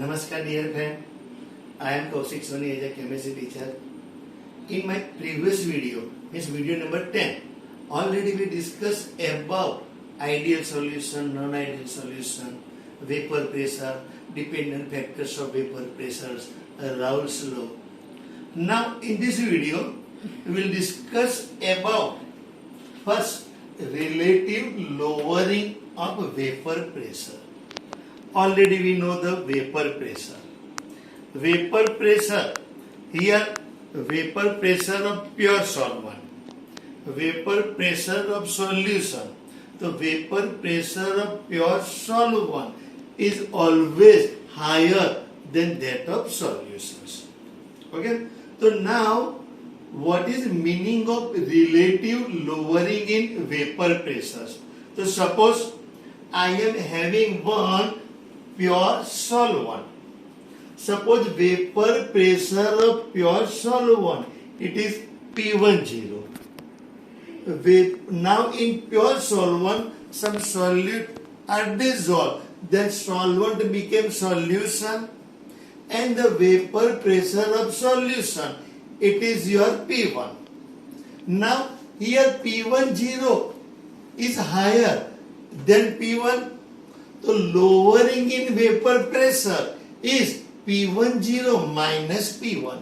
Namaskar dear friend, I am Kaushik Soni as a chemistry teacher. In my previous video, means video number 10, already we discussed about ideal solution, non-ideal solution, vapor pressure, dependent factors of vapor pressures, Raoult's law. Now in this video, we will discuss about first relative lowering of vapor pressure. Already we know the vapor pressure. Vapor pressure, here vapor pressure of pure solvent, vapor pressure of solution. The vapor pressure of pure solvent is always higher than that of solutions. Okay? So now, what is meaning of relative lowering in vapor pressures? So suppose I am having one pure solvent. Suppose vapor pressure of pure solvent, it is P10. Now in pure solvent, some solute are dissolved. Then solvent became solution, and the vapor pressure of solution, it is your P1. Now here P10 is higher than P1. So lowering in vapor pressure is P10 minus P1.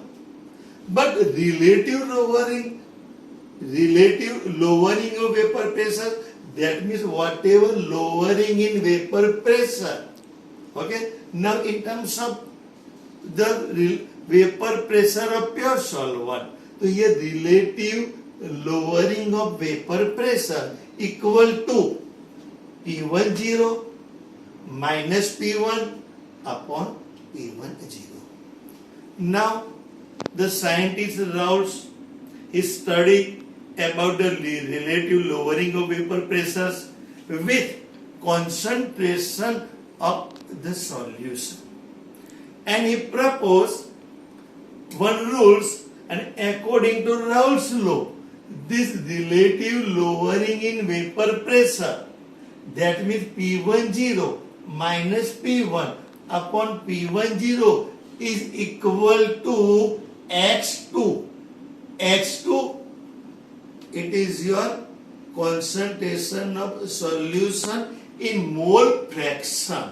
But relative lowering of vapor pressure, that means whatever lowering in vapor pressure. Okay. Now in terms of the vapor pressure of pure solvent, so here relative lowering of vapor pressure equal to P10 minus P1 upon P10. Now the scientist Raoult is studying about the relative lowering of vapor pressures with concentration of the solution, and he proposed one rules, and according to Raoult's law, this relative lowering in vapor pressure, that means P10 minus P1 upon P10 is equal to X2. X2, it is your concentration of solution in mole fraction.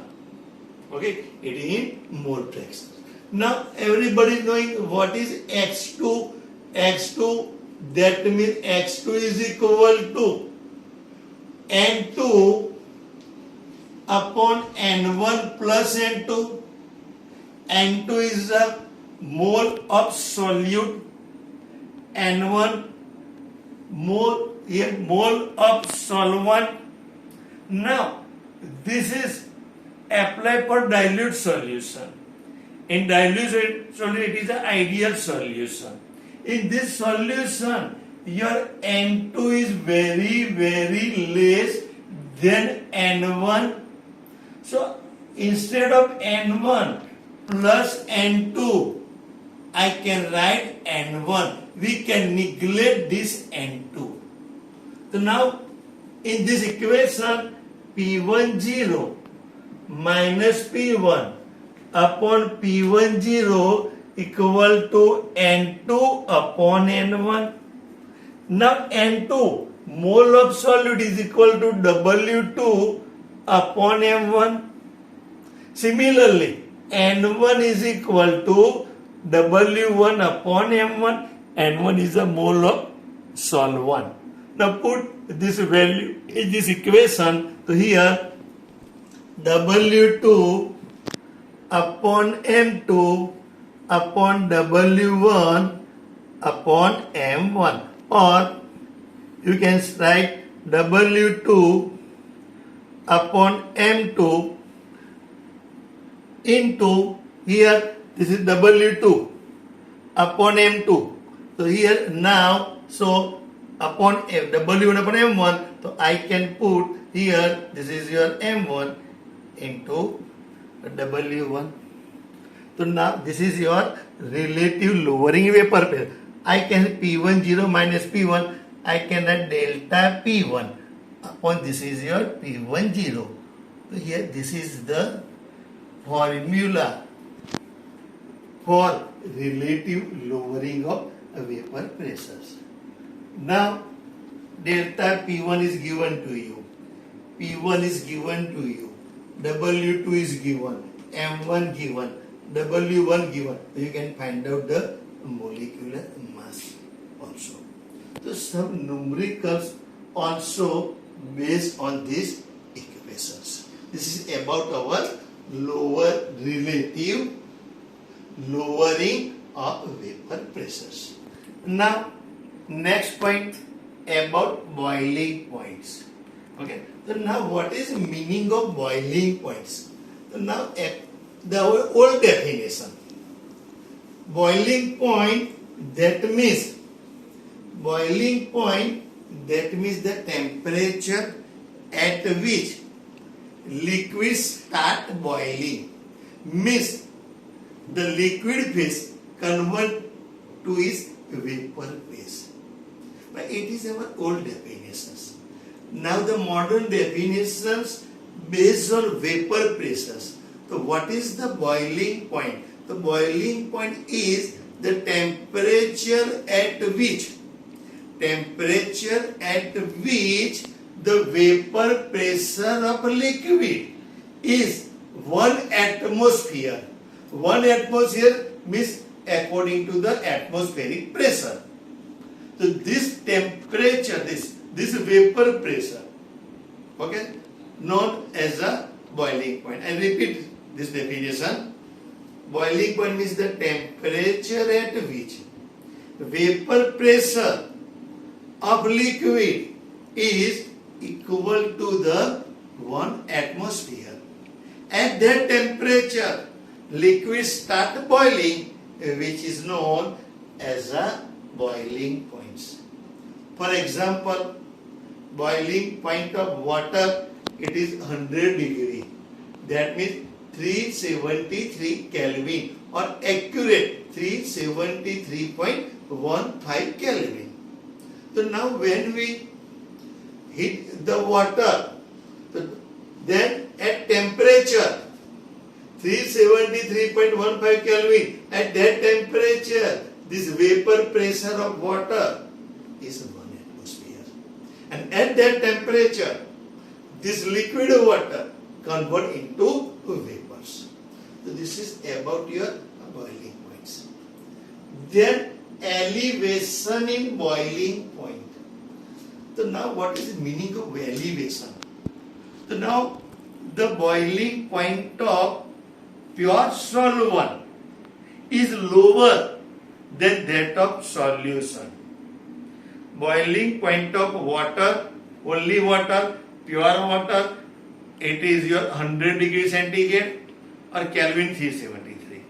Okay, it is in mole fraction. Now everybody knowing what is X2. X2, that means X2 is equal to N2 upon N1 plus N2. N2 is the mole of solute, N1 mole of solvent. Now this is applied for dilute solution. In dilute solution, it is an ideal solution. In this solution, your N2 is very less than N1. So instead of N1 plus N2, I can write N1. We can neglect this N2. So now in this equation, P10 minus P1 upon P10 equal to N2 upon N1. Now N2, mole of solute, is equal to W2 upon M1. Similarly, N1 is equal to W1 upon M1. N1 is a mole of solvent. Now put this value in this equation. So here W2 upon M2 upon W1 upon M1, or you can write W2 upon M2 into, here this is W2 upon M2. So here now, so upon W1 upon M1, so I can put here, this is your M1 into W1. So now this is your relative lowering vapor pressure. I can P10 minus P1, I can write delta P1 upon this is your P10. So here this is the formula for relative lowering of vapor pressures. Now, delta P1 is given to you, P1 is given to you, W2 is given, M1 given, W1 given. You can find out the molecular mass also. So some numericals also based on these equations. This is about our relative lowering of vapor pressures. Now, next point about boiling points. Okay. So now, what is the meaning of boiling points? So now, the old definition. Boiling point, that means the temperature at which liquids start boiling, means the liquid phase convert to its vapor phase. But it is our old definitions. Now the modern definitions based on vapor pressures. So what is the boiling point? The boiling point is the temperature at which the vapor pressure of liquid is 1 atmosphere. 1 atmosphere means according to the atmospheric pressure. So this temperature, this vapor pressure, okay, known as a boiling point. I repeat this definition. Boiling point means the temperature at which vapor pressure of liquid is equal to the 1 atmosphere. At that temperature, liquids start boiling, which is known as a boiling points. For example, boiling point of water, it is 100 degree. That means 373 Kelvin, or accurate 373.15 Kelvin. So now when we heat the water, then at temperature 373.15 Kelvin, at that temperature this vapor pressure of water is 1 atmosphere. And at that temperature this liquid water convert into vapors. So this is about your boiling points. Then elevation in boiling point. So now what is the meaning of elevation? So now the boiling point of pure solvent is lower than that of solution. Boiling point of water, only water, pure water, it is your 100 degree centigrade or Kelvin 373.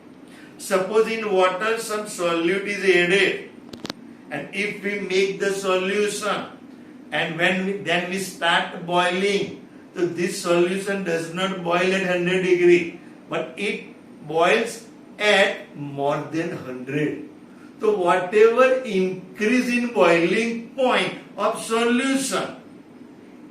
Suppose in water some solute is added, and if we make the solution and then we start boiling, so this solution does not boil at 100 degree, but it boils at more than 100. So whatever increase in boiling point of solution,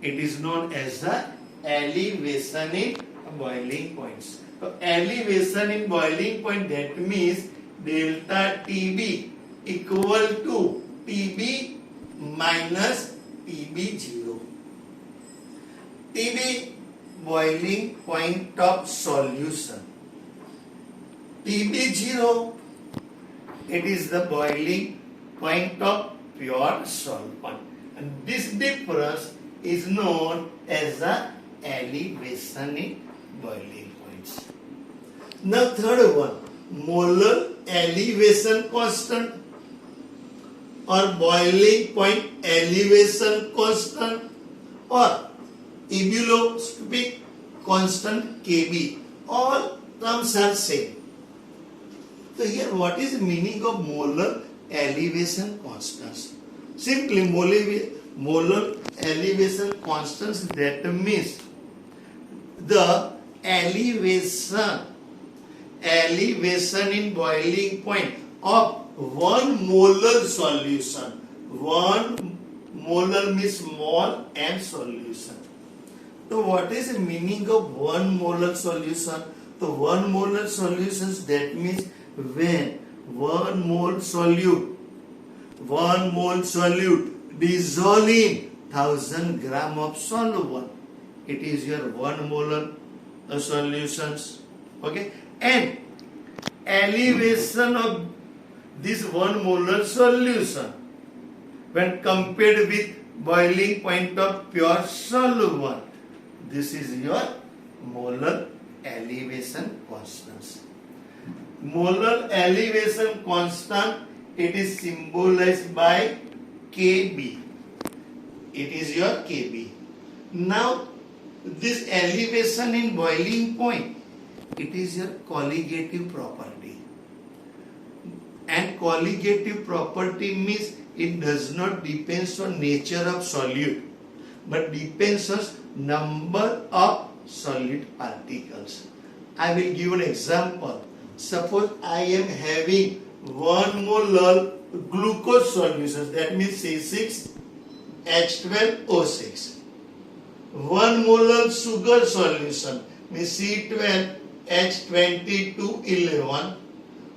it is known as the elevation in boiling points. So elevation in boiling point, that means delta TB equal to TB minus TB0. TB boiling point of solution. TB0, it is the boiling point of pure solvent. And this difference is known as the elevation in boiling points. Now third one, molar elevation constant or boiling point elevation constant or ebullistopic constant Kb. All terms are same. So here what is the meaning of molar elevation constants? Simply molar elevation constants, that means the elevation in boiling point of 1 molar solution. 1 molar means mole and solution. So what is the meaning of 1 molar solution? So 1 molar solutions, that means when 1 mole solute dissolve in 1000 gram of solvent. It is your 1 molar solutions. Okay, and elevation of this 1 molar solution when compared with boiling point of pure solvent. This is your molar elevation constant. Molar elevation constant, it is symbolized by Kb. It is your Kb. Now, this elevation in boiling point, it is your colligative property. And colligative property means it does not depend on nature of solute, but depends on number of solute particles. I will give an example. Suppose I am having 1 molar glucose solution, that means C6H12O6. 1 molar sugar solution means C12H2211.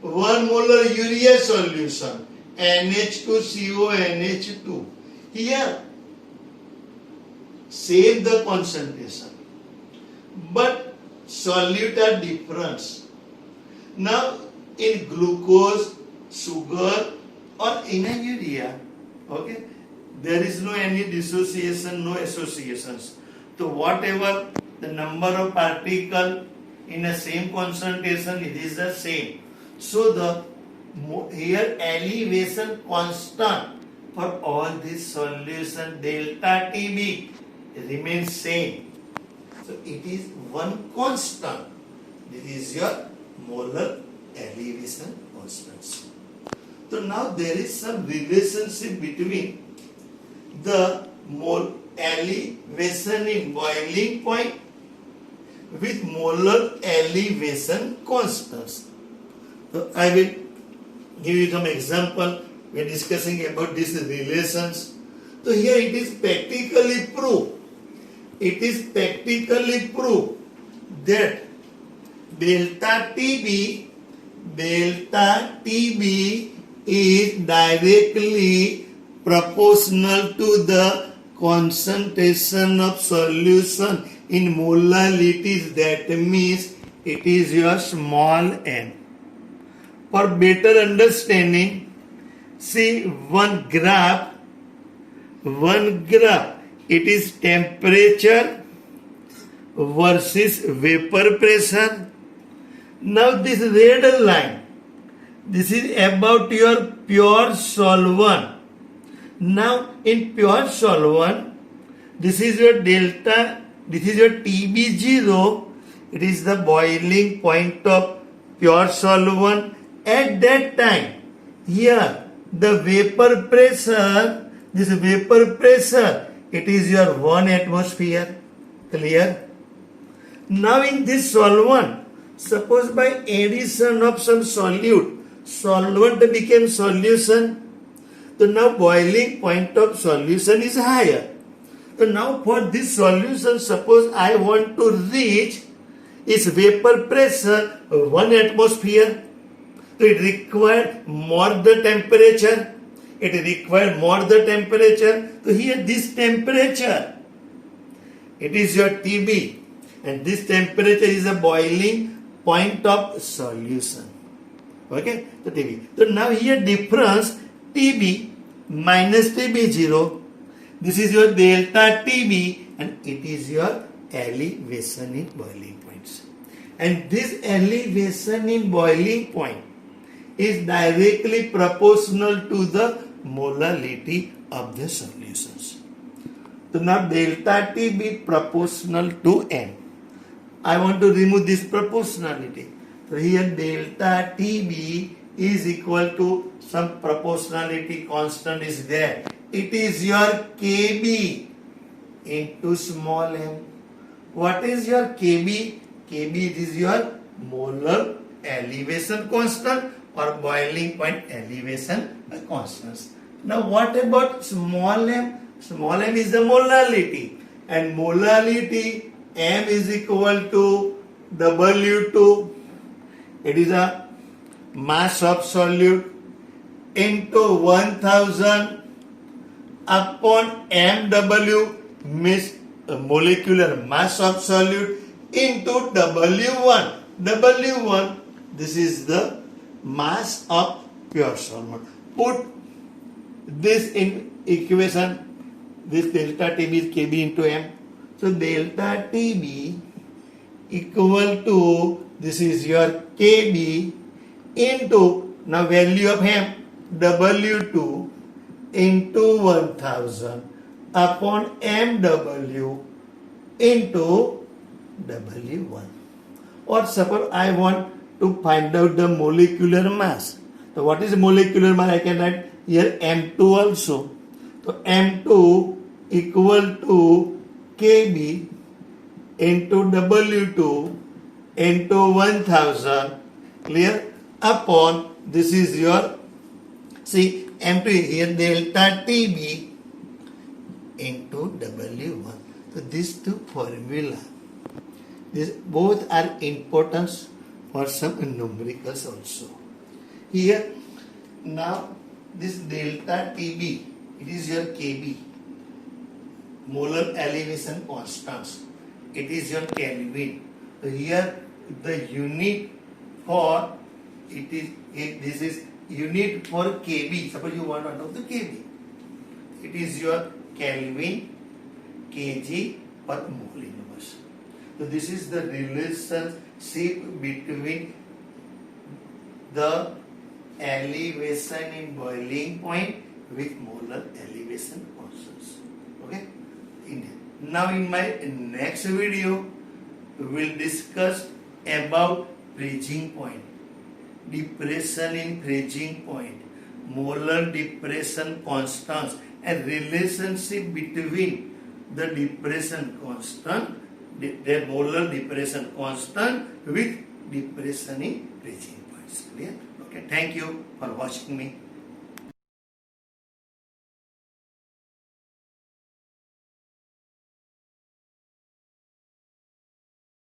1 molar urea solution NH2CONH2. Here same the concentration, but solute are different. Now in glucose, sugar or in a urea, okay, there is no any dissociation, no associations. So whatever the number of particle in a same concentration, it is the same. So the here elevation constant for all this solution delta Tb remains same. So it is one constant. This is your molar elevation constant. So now there is some relationship between the mole elevation in boiling point with molar elevation constants. So I will give you some example. We are discussing about these relations. So here it is practically proved. It is practically proved that delta Tb is directly proportional to the concentration of solution in molarities. That means it is your small m. For better understanding, see one graph. It is temperature versus vapor pressure. Now this red line, this is about your pure solvent. Now in pure solvent, this is your delta, this is your Tb0. It is the boiling point of pure solvent. At that time, here the vapor pressure, this vapor pressure, it is your 1 atmosphere. Clear? Now in this solvent, suppose by addition of some solvent became solution. So now boiling point of solution is higher. So now for this solution, suppose I want to reach its vapor pressure 1 atmosphere. So it required more the temperature. So here this temperature, it is your Tb, and this temperature is a boiling point of solution. Okay, so Tb. So now here difference Tb minus Tb0. This is your delta Tb, and it is your elevation in boiling points. And this elevation in boiling point is directly proportional to the molarity of the solutions. So now delta Tb proportional to n. I want to remove this proportionality. So here delta Tb is equal to some proportionality constant is there. It is your Kb into small m. What is your Kb? Kb is your molar elevation constant or boiling point elevation constants. Now what about small m? Small m is the molarity, and molarity m is equal to W2. It is a mass of solute into 1000 upon mW means molecular mass of solute into W1. W1, this is the mass of pure solvent. Put this in equation. This delta TB is Kb into m. So delta TB equal to, this is your Kb into, now value of m, W2 into 1000 upon mW into W1. Or suppose I want to find out the molecular mass. So what is molecular mass? I can write here M2 also. So M2 equal to Kb into W2 into 1000, clear, upon, this is your, see, M2 here delta TB into W1. So these two formula, these both are important for some numericals also. Here, now this delta TB, it is your Kb, molar elevation constants. It is your Kelvin. So here the unit for it is, this is unit for Kb. Suppose you want to know the Kb. It is your Kelvin, kg per mole inverse. So this is the relationship between the elevation in boiling point with molar elevation constants. Okay? Now in my next video, we will discuss about freezing point, depression in freezing point, molar depression constants, and relationship between the depression constant, the molar depression constant with depression in freezing points. Clear? Okay, thank you for watching me.